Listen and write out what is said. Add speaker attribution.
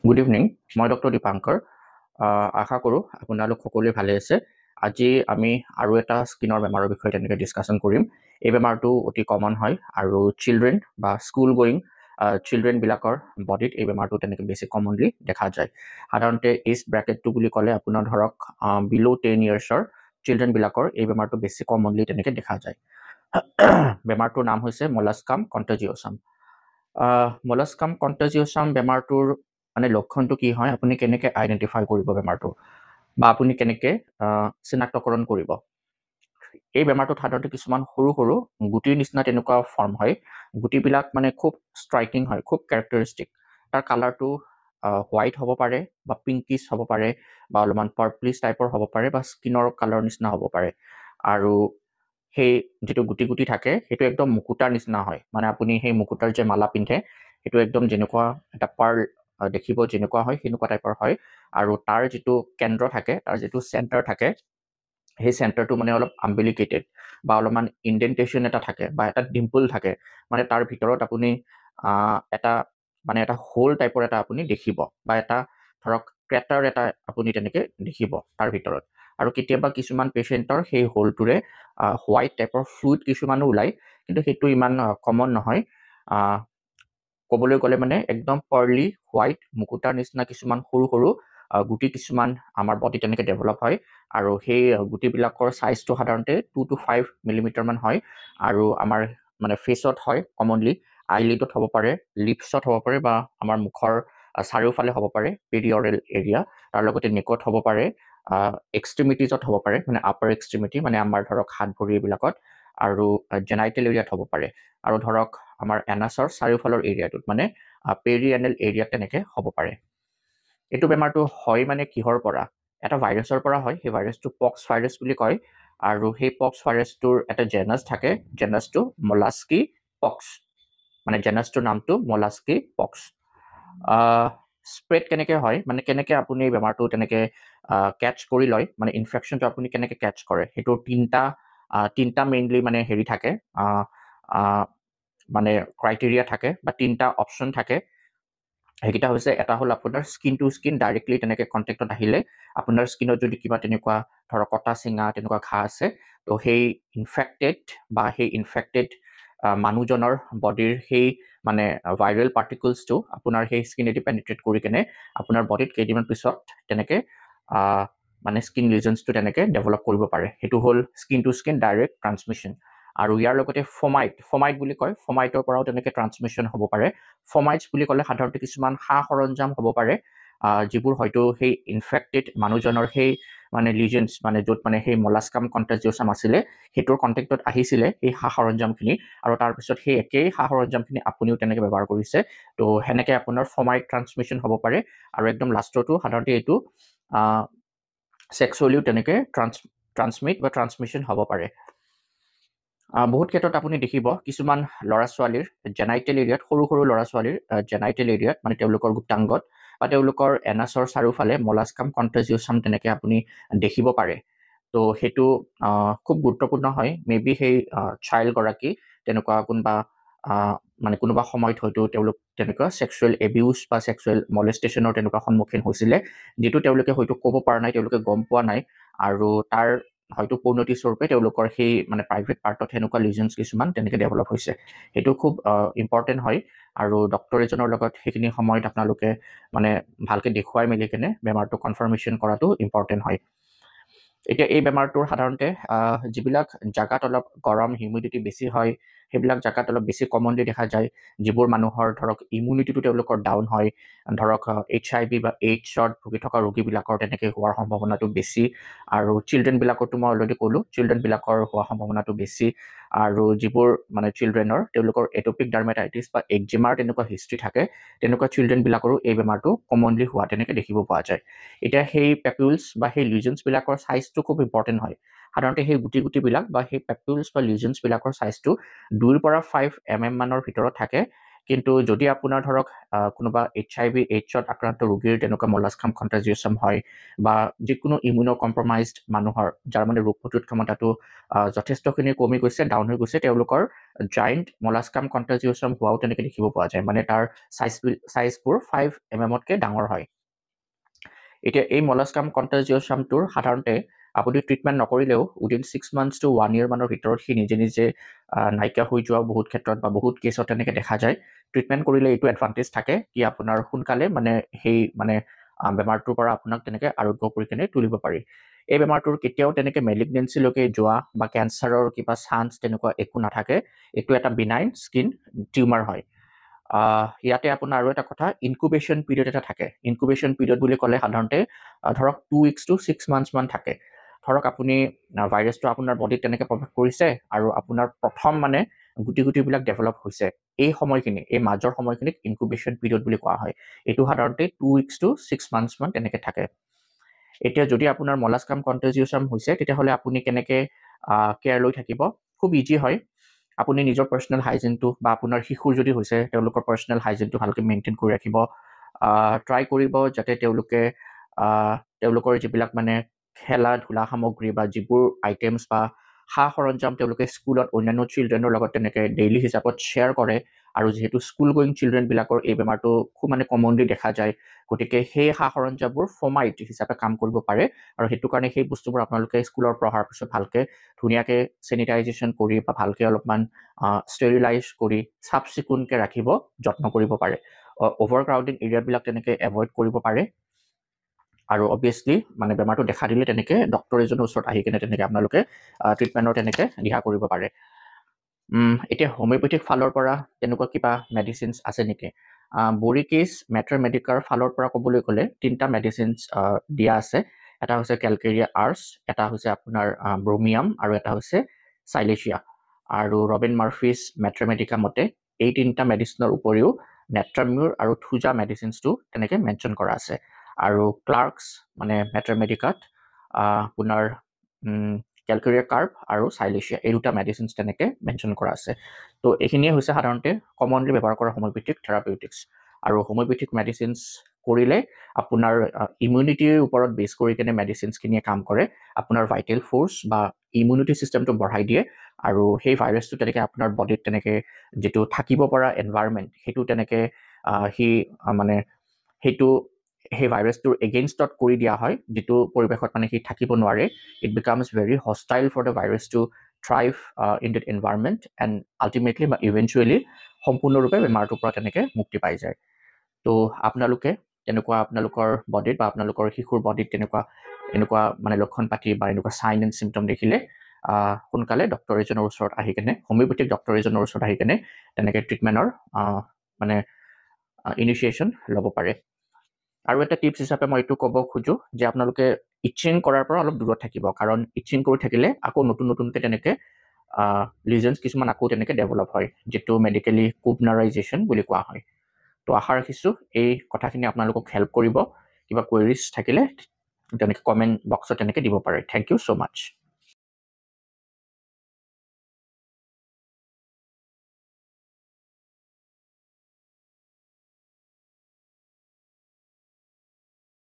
Speaker 1: Good evening মই doctor Dipankar আশা কৰোঁ আপোনালোক সকলোৱে ভালে আছে আজি আমি আৰু এটা স্কিনৰ বেমাৰৰ বিষয়ে তেনেকৈ ডিছকাশ্যন কৰিম এই বেমাৰটো অতি কমন হয় আৰু চিলড্ৰেন বা স্কুল গোয়িং চিলড্ৰেনবিলাকৰ বডিত এই বেমাৰটো তেনেকৈ বেছি কমনলি দেখা যায় সাধাৰণতে এজ ব্ৰেকেটটো বুলি ক'লে আপোনাৰ ধৰক বিল' 10 ইয়াৰ্ছৰ চিলড্ৰেনবিলাকৰ এই বেমাৰটো বেছি কমনলি তেনেকৈ দেখা যায় বেমাৰটোৰ নাম হৈছে মলাস্কাম কণ্টাজিঅ'ছাম মলাস্কাম কণ্টাজিঅ'ছাম বেমাৰটোৰ মানে লক্ষণটো কি হয় আপুনি কেনেকৈ আইডেণ্টিফাই কৰিব বেমাৰটো বা আপুনি কেনেকৈ চিনাক্তকৰণ কৰিব এই বেমাৰটোত সাধাৰণতে কিছুমান সৰু সৰু গুটিৰ নিচিনা তেনেকুৱা ফৰ্ম হয় গুটিবিলাক মানে খুব ষ্ট্ৰাইকিং হয় খুব কেৰেক্টাৰিষ্টিক তাৰ কালাৰটো হোৱাইট হ'ব পাৰে বা পিংকিছ হ'ব পাৰে বা অলপমান পাৰ্পলিছ টাইপৰ হ'ব পাৰে বা স্কিনৰ কালাৰ নিচিনা হ'ব পাৰে আৰু সেই যিটো গুটি গুটি থাকে সেইটো একদম মুকুতাৰ নিচিনা হয় মানে আপুনি সেই মুকুতাৰ যে মালা পিন্ধে সেইটো একদম যেনেকুৱা এটা পাৰ্ল দেখিব যেনেকুৱা হয় সেনেকুৱা টাইপৰ হয় আৰু তাৰ যিটো কেন্দ্ৰ থাকে তাৰ যিটো চেণ্টাৰ থাকে সেই চেণ্টাৰটো মানে অলপ আম্বিলিকেটেড বা অলপমান ইণ্ডেণ্টেশ্যন এটা থাকে বা এটা ডিম্পল থাকে মানে তাৰ ভিতৰত আপুনি এটা হোল টাইপৰ এটা আপুনি দেখিব বা এটা ধৰক ক্ৰেটাৰ এটা আপুনি তেনেকৈ দেখিব তাৰ ভিতৰত আৰু কেতিয়াবা কিছুমান পেচেণ্টৰ সেই হোলটোৰে হোৱাইট টাইপৰ ফ্লুইড কিছুমানো ওলায় কিন্তু সেইটো ইমান কমন নহয় ক'বলৈ গ'লে মানে একদম পাৰ্লি হোৱাইট মুকুতাৰ নিচিনা কিছুমান সৰু সৰু গুটি কিছুমান আমাৰ বডিত তেনেকৈ ডেভেলপ হয় আৰু সেই গুটিবিলাকৰ চাইজটো সাধাৰণতে 2 to 5 মিলিমিটাৰমান হয় আৰু আমাৰ মানে ফেচত হয় কমনলি আইলিডত হ'ব পাৰে লিপছত হ'ব পাৰে বা আমাৰ মুখৰ চাৰিওফালে হ'ব পাৰে পেৰিঅৰেল এৰিয়া তাৰ লগতে নেকত হ'ব পাৰে এক্সট্ৰিমিটিজত হ'ব পাৰে মানে আপাৰ এক্সট্ৰিমিটি মানে আমাৰ ধৰক হাত ভৰি এইবিলাকত আৰু জেনাইটেল এৰিয়াত হ'ব পাৰে আৰু ধৰক আমাৰ এনাছৰ চাৰিওফালৰ এৰিয়াটোত মানে পেৰিএনেল এৰিয়াত তেনেকৈ হ'ব পাৰে এইটো বেমাৰটো হয় মানে কিহৰ পৰা এটা ভাইৰাছৰ পৰা হয় সেই ভাইৰাছটো পক্স ভাইৰাছ বুলি কয় আৰু সেই পক্স ভাইৰাছটোৰ এটা জেনাছ থাকে জেনাছটো মলাস্কি পক্স মানে জেনাছটোৰ নামটো মলাস্কি পক্স স্প্ৰেড কেনেকৈ হয় মানে কেনেকৈ আপুনি বেমাৰটো তেনেকৈ কেটচ কৰি লয় মানে ইনফেকশ্যনটো আপুনি কেনেকৈ কেটচ কৰে সেইটো তিনিটা মেইনলি মানে হেৰি থাকে মানে ক্ৰাইটেৰিয়া থাকে বা তিনিটা অপশ্যন থাকে সেইকেইটা হৈছে এটা হ'ল আপোনাৰ স্কিন টু স্কিন ডাইৰেক্টলি তেনেকৈ কণ্টেক্টত আহিলে আপোনাৰ স্কিনত যদি কিবা তেনেকুৱা ধৰক কটা চিঙা তেনেকুৱা ঘাঁ আছে তো সেই ইনফেক্টেড মানুহজনৰ বডিৰ সেই মানে ভাইৰেল পাৰ্টিকলছটো আপোনাৰ সেই স্কিনেদি পেনিট্ৰেট কৰি কেনে আপোনাৰ বডিত কেইদিনমান পিছত তেনেকৈ মানে স্কিন লিজনছটো তেনেকৈ ডেভেলপ কৰিব পাৰে সেইটো হ'ল skin to skin direct transmission আৰু ইয়াৰ লগতে ফমাইট বুলি কয় ফমাইটৰ পৰাও তেনেকৈ ট্ৰান্সমিশ্যন হ'ব পাৰে ফমাইটছ বুলি ক'লে সাধাৰণতে কিছুমান সা সৰঞ্জাম হ'ব পাৰে যিবোৰ হয়তো সেই ইনফেক্টেড মানুহজনৰ সেই মানে লিজেন্স মানে য'ত মানে সেই মলাস্কাম কণ্টাজিঅ'ছাম আছিলে সেইটোৰ কণ্টেক্টত আহিছিলে সেই সা সৰঞ্জামখিনি আৰু তাৰপিছত সেই একেই সা সৰঞ্জামখিনি আপুনিও তেনেকৈ ব্যৱহাৰ কৰিছে তো সেনেকৈ আপোনাৰ ফমাইট ট্ৰান্সমিশ্যন হ'ব পাৰে আৰু একদম লাষ্টতো সাধাৰণতে এইটো ছেক্সুৱেলিও তেনেকৈ ট্ৰান্সমিট বা ট্ৰান্সমিশ্যন হ'ব পাৰে বহুত ক্ষেত্ৰত আপুনি দেখিব কিছুমান ল'ৰা ছোৱালীৰ জেনাইটেল এৰিয়াত সৰু সৰু ল'ৰা ছোৱালীৰ জেনাইটেল এৰিয়াত মানে তেওঁলোকৰ গুপ্তাংগত বা তেওঁলোকৰ এনাছৰ চাৰিওফালে মলাস্কাম কণ্টাজিঅ'ছাম তেনেকৈ আপুনি দেখিব পাৰে তো সেইটো খুব গুৰুত্বপূৰ্ণ হয় মে বি সেই চাইল্ডগৰাকী তেনেকুৱা কোনোবা সময়ত হয়তো তেওঁলোক তেনেকুৱা ছেক্সুৱেল এবিউজ বা ছেক্সুৱেল মলেষ্টেশ্যনৰ তেনেকুৱা সন্মুখীন হৈছিলে যিটো তেওঁলোকে হয়তো ক'ব পৰা নাই তেওঁলোকে গম পোৱা নাই আৰু তাৰ হয়তো পৰিণতি স্বৰূপে তেওঁলোকৰ সেই মানে প্ৰাইভেট পাৰ্টত সেনেকুৱা লিজনছ কিছুমান তেনেকৈ ডেভেলপ হৈছে সেইটো খুব ইম্পৰ্টেণ্ট হয় আৰু ডক্টৰ এজনৰ লগত সেইখিনি সময়ত আপোনালোকে মানে ভালকৈ দেখুৱাই মেলি কেনে বেমাৰটো কনফাৰ্মেশ্যন কৰাটো ইম্পৰ্টেণ্ট হয় এতিয়া এই বেমাৰটোৰ সাধাৰণতে যিবিলাক জাগাত অলপ গৰম হিউমিডিটি বেছি হয় সেইবিলাক জাগাত অলপ বেছি কমনলি দেখা যায় যিবোৰ মানুহৰ ধৰক ইমিউনিটিটো তেওঁলোকৰ ডাউন হয় ধৰক HIV বা এইডছত ভুগি থকা ৰোগীবিলাকৰ তেনেকৈ হোৱাৰ সম্ভাৱনাটো বেছি আৰু চিলড্ৰেনবিলাকতো মই অলৰেডি ক'লোঁ চিলড্ৰেনবিলাকৰ হোৱা সম্ভাৱনাটো বেছি আৰু যিবোৰ মানে চিলড্ৰেনৰ তেওঁলোকৰ এটপিক ডাৰ্মেটাইটিছ বা একজিমাৰ তেনেকুৱা হিষ্ট্ৰী থাকে তেনেকুৱা চিলড্ৰেনবিলাকৰো এই বেমাৰটো কমনলি হোৱা তেনেকৈ দেখিব পোৱা যায় এতিয়া সেই পেপিউলছ বা সেই লিজনছবিলাকৰ চাইজটো খুব ইম্পৰ্টেণ্ট হয় সাধাৰণতে সেই গুটিবিলাক বা সেই পেপিউলছ বা লিজনছবিলাকৰ চাইজটো 2 পৰা 5 mm মানৰ ভিতৰত থাকে কিন্তু যদি আপোনাৰ ধৰক কোনোবা HIV এইডছত আক্ৰান্ত ৰোগীৰ তেনেকুৱা মলাস্কাম কণ্টাজিয়াছাম হয় বা যিকোনো ইমিউনো কম্প্ৰমাইজড মানুহৰ যাৰ মানে ৰোগ প্ৰতিৰোধ ক্ষমতাটো যথেষ্টখিনি কমি গৈছে, ডাউন হৈ গৈছে, তেওঁলোকৰ জাইণ্ট মলাস্কাম কণ্টাজিয়াছাম হোৱাও তেনেকৈ দেখিব পোৱা যায়। মানে তাৰ চাইজবোৰ 5 mmতকৈ ডাঙৰ হয়। এতিয়া এই মলাস্কাম কণ্টাজিয়াছামটোৰ সাধাৰণতে আপুনি ট্ৰিটমেণ্ট নকৰিলেও উইদিন 6 months to 1 year মানৰ ভিতৰত সি নিজে নিজে নাইকিয়া হৈ যোৱা বহুত ক্ষেত্ৰত বা বহুত কেছত তেনেকৈ দেখা যায়। ট্ৰিটমেণ্ট কৰিলে এইটো এডভান্টেজ থাকে কি আপোনাৰ সোনকালে মানে সেই মানে বেমাৰটোৰ পৰা আপোনাক তেনেকৈ আৰোগ্য কৰি কেনে তুলিব পাৰি। এই বেমাৰটোৰ কেতিয়াও তেনেকৈ মেলিগনেঞ্চিলৈকে যোৱা বা কেঞ্চাৰৰ কিবা চান্স তেনেকুৱা একো নাথাকে। এইটো এটা বিনাইন স্কিন টিউমাৰ হয়। ইয়াতে আপোনাৰ আৰু এটা কথা, ইনকুবেশ্যন পিৰিয়ড এটা থাকে। ইনকুবেশ্যন পিৰিয়ড বুলি ক'লে সাধাৰণতে ধৰক 2 weeks to 6 months মান থাকে। ধৰক আপুনি ভাইৰাছটো আপোনাৰ বডিত তেনেকৈ প্ৰৱেশ কৰিছে আৰু আপোনাৰ প্ৰথম মানে গুটিবিলাক ডেভেলপ হৈছে। এই সময়খিনি, এই মাজৰ সময়খিনিক ইনকুবেশ্যন পিৰিয়ড বুলি কোৱা হয়। এইটো সাধাৰণতে 2 weeks to 6 months মান তেনেকৈ থাকে। এতিয়া যদি আপোনাৰ মলাস্কাম কণ্টাজিয়াছাম হৈছে তেতিয়াহ'লে আপুনি কেনেকৈ কেয়াৰ লৈ থাকিব? খুব ইজি হয়। আপুনি নিজৰ পাৰ্চনেল হাইজিনটো বা আপোনাৰ শিশুৰ যদি হৈছে তেওঁলোকৰ পাৰ্চনেল হাইজিনটো ভালকৈ মেইনটেইন কৰি ৰাখিব। ট্ৰাই কৰিব যাতে তেওঁলোকৰ যিবিলাক মানে খেলা ধূলা সামগ্ৰী বা যিবোৰ আইটেমছ বা সা সৰঞ্জাম তেওঁলোকে স্কুলত অন্যান্য চিলড্ৰেনৰ লগত তেনেকৈ ডেইলি হিচাপত শ্বেয়াৰ কৰে। আৰু যিহেতু স্কুল গোয়িং চিলড্ৰেনবিলাকৰ এই বেমাৰটো খুব মানে কমনলি দেখা যায়, গতিকে সেই সা সৰঞ্জামবোৰ ফৰ্মাইট হিচাপে কাম কৰিব পাৰে। আৰু সেইটো কাৰণে সেই বস্তুবোৰ আপোনালোকে স্কুলৰ পৰা অহাৰ পিছত ভালকৈ ধুনীয়াকৈ চেনিটাইজেশ্যন কৰি বা ভালকৈ অলপমান ষ্টেৰিলাইজ কৰি চাফ চিকুণকৈ ৰাখিব যত্ন কৰিব পাৰে। অভাৰ ক্ৰাউডিং এৰিয়াবিলাক তেনেকৈ এভইড কৰিব পাৰে। আৰু অবভিয়াছলি মানে বেমাৰটো দেখা দিলে তেনেকৈ ডক্তৰ এজনৰ ওচৰত আহি কেনে তেনেকৈ আপোনালোকে ট্ৰিটমেণ্টৰ তেনেকৈ দিহা কৰিব পাৰে। এতিয়া হোমিঅ'পেথিক ফালৰ পৰা তেনেকুৱা কিবা মেডিচিনছ আছে নেকি? বৰিকেছ মেট্ৰমেডিকাৰ ফালৰ পৰা ক'বলৈ গ'লে 3টা মেডিচিনছ দিয়া আছে। এটা হৈছে কেলকেৰিয়া আৰ্চ, এটা হৈছে আপোনাৰ ব্ৰমিয়াম আৰু এটা হৈছে চাইলেচিয়া। আৰু ৰবিন মাৰ্ফিজ মেট্ৰমেডিকা মতে এই 3টা মেডিচিনৰ উপৰিও নেট্ৰামিউৰ আৰু থুজা মেডিচিনছটো তেনেকৈ মেনশ্যন কৰা আছে। আৰু ক্লাৰ্কছ মানে মেট্ৰমেডিকাত আপোনাৰ কেলকেৰিয়া কাৰ্ব আৰু চাইলেচিয়া এই 2টা মেডিচিনছ তেনেকৈ মেনশ্যন কৰা আছে। তো এইখিনিয়ে হৈছে সাধাৰণতে কমনলি ব্যৱহাৰ কৰা হোমিঅ'পেথিক থেৰাপিউটিক্স। আৰু হোমিঅ'পেথিক মেডিচিনছ কৰিলে আপোনাৰ ইমিউনিটিৰ ওপৰত বেছ কৰি কেনে মেডিচিনছখিনিয়ে কাম কৰে। আপোনাৰ ভাইটেল ফ'ৰ্চ বা ইমিউনিটি ছিষ্টেমটো বঢ়াই দিয়ে আৰু সেই ভাইৰাছটো তেনেকৈ আপোনাৰ বডিত তেনেকৈ যিটো থাকিব পৰা এনভাইৰমেণ্ট সেইটো তেনেকৈ সেই ভাইৰাছটোৰ এগেইনষ্টত কৰি দিয়া হয়, যিটো পৰিৱেশত মানে সি থাকিব নোৱাৰে। It becomes very hostile for the virus to thrive in that environment and ultimately বা ইভেঞ্চুৱেলি সম্পূৰ্ণৰূপে বেমাৰটোৰ পৰা তেনেকৈ মুক্তি পাই যায়। তো আপোনালোকে তেনেকুৱা আপোনালোকৰ বডিত বা আপোনালোকৰ শিশুৰ বডিত এনেকুৱা মানে লক্ষণ পাতি বা এনেকুৱা চাইন এণ্ড চিমটম দেখিলে সোনকালে ডক্তৰ এজনৰ ওচৰত আহি কেনে, হোমিঅ'পেথিক ডক্তৰ এজনৰ ওচৰত আহি কেনে তেনেকৈ ট্ৰিটমেণ্টৰ মানে ইনিচিয়েশ্যন ল'ব পাৰে। আৰু এটা টিপছ হিচাপে মই এইটো ক'ব খোজোঁ যে আপোনালোকে ইচিং কৰাৰ পৰা অলপ দূৰত থাকিব। কাৰণ ইচিং কৰি থাকিলে আকৌ নতুনকৈ তেনেকৈ লিজনছ কিছুমান আকৌ তেনেকৈ ডেভেলপ হয়, যিটো মেডিকেলি কুবনাৰাইজেশ্যন বুলি কোৱা হয়। তো আশা ৰাখিছোঁ এই কথাখিনি আপোনালোকক হেল্প কৰিব। কিবা কুৱেৰিজ থাকিলে তেনেকৈ কমেণ্ট বক্সত তেনেকৈ দিব পাৰে। Thank you so' much.